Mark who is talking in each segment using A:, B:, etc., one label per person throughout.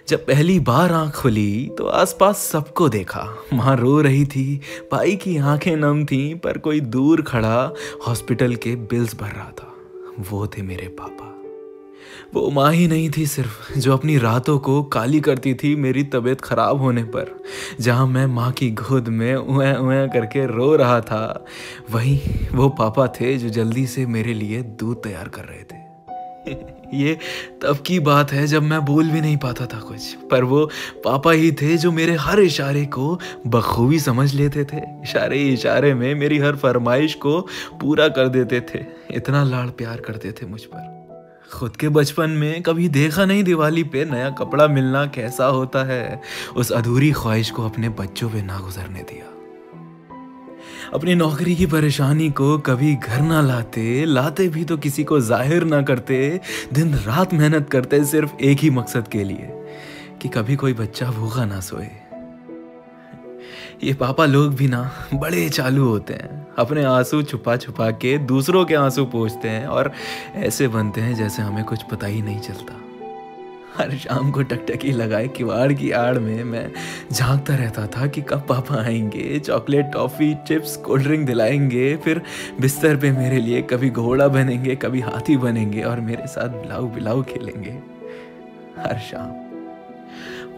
A: जब पहली बार आँख खुली तो आसपास सबको देखा। माँ रो रही थी, भाई की आंखें नम थीं, पर कोई दूर खड़ा हॉस्पिटल के बिल्स भर रहा था। वो थे मेरे पापा। वो माँ ही नहीं थी सिर्फ, जो अपनी रातों को काली करती थी मेरी तबीयत खराब होने पर। जहाँ मैं माँ की गोद में उए उए करके रो रहा था, वहीं वो पापा थे जो जल्दी से मेरे लिए दूध तैयार कर रहे थे। ये तब की बात है जब मैं बोल भी नहीं पाता था कुछ, पर वो पापा ही थे जो मेरे हर इशारे को बखूबी समझ लेते थे। इशारे ही इशारे में मेरी हर फरमाइश को पूरा कर देते थे। इतना लाड़ प्यार करते थे मुझ पर। खुद के बचपन में कभी देखा नहीं दिवाली पे नया कपड़ा मिलना कैसा होता है। उस अधूरी ख्वाहिश को अपने बच्चों पे ना गुजरने दिया। अपनी नौकरी की परेशानी को कभी घर ना लाते भी तो किसी को जाहिर ना करते। दिन रात मेहनत करते सिर्फ एक ही मकसद के लिए, कि कभी कोई बच्चा भूखा ना सोए। ये पापा लोग भी ना बड़े चालू होते हैं। अपने आंसू छुपा छुपा के दूसरों के आंसू पोंछते हैं और ऐसे बनते हैं जैसे हमें कुछ पता ही नहीं चलता। हर शाम को टकटकी लगाए किवाड़ की आड़ में मैं झांकता रहता था कि कब पापा आएंगे, chocolate, toffee, chips, cold drink दिलाएंगे, फिर बिस्तर पे मेरे लिए कभी घोड़ा बनेंगे, कभी हाथी बनेंगे और मेरे साथ बिलाऊ बिलाऊ खेलेंगे। हर शाम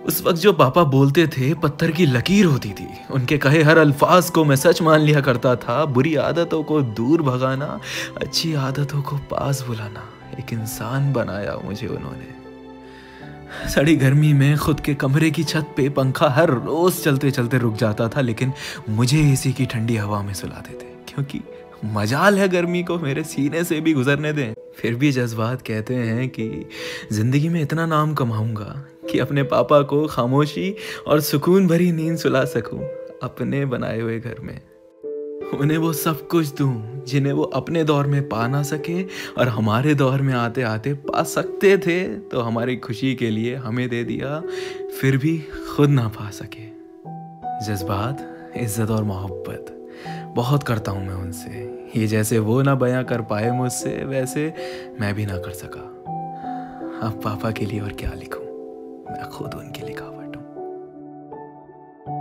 A: उस वक्त जो पापा बोलते थे पत्थर की लकीर होती थी। उनके कहे हर अल्फाज को मैं सच मान लिया करता था। बुरी आदतों को दूर भगाना, अच्छी आदतों को पास बुलाना, एक इंसान बनाया मुझे उन्होंने। सड़ी गर्मी में खुद के कमरे की छत पे पंखा हर रोज चलते चलते रुक जाता था, लेकिन मुझे इसी की ठंडी हवा में सुलाते थे, क्योंकि मजाल है गर्मी को मेरे सीने से भी गुजरने दें। फिर भी जज्बात कहते हैं कि जिंदगी में इतना नाम कमाऊंगा कि अपने पापा को खामोशी और सुकून भरी नींद सुला सकूं अपने बनाए हुए घर में। उन्हें वो सब कुछ दूं जिन्हें वो अपने दौर में पा ना सके और हमारे दौर में आते आते पा सकते थे, तो हमारी खुशी के लिए हमें दे दिया, फिर भी खुद ना पा सके। जज्बात, इज्जत और मोहब्बत बहुत करता हूँ मैं उनसे। ये जैसे वो ना बयां कर पाए मुझसे, वैसे मैं भी ना कर सका। अब पापा के लिए और क्या लिखूं, मैं खुद उनके लिखा।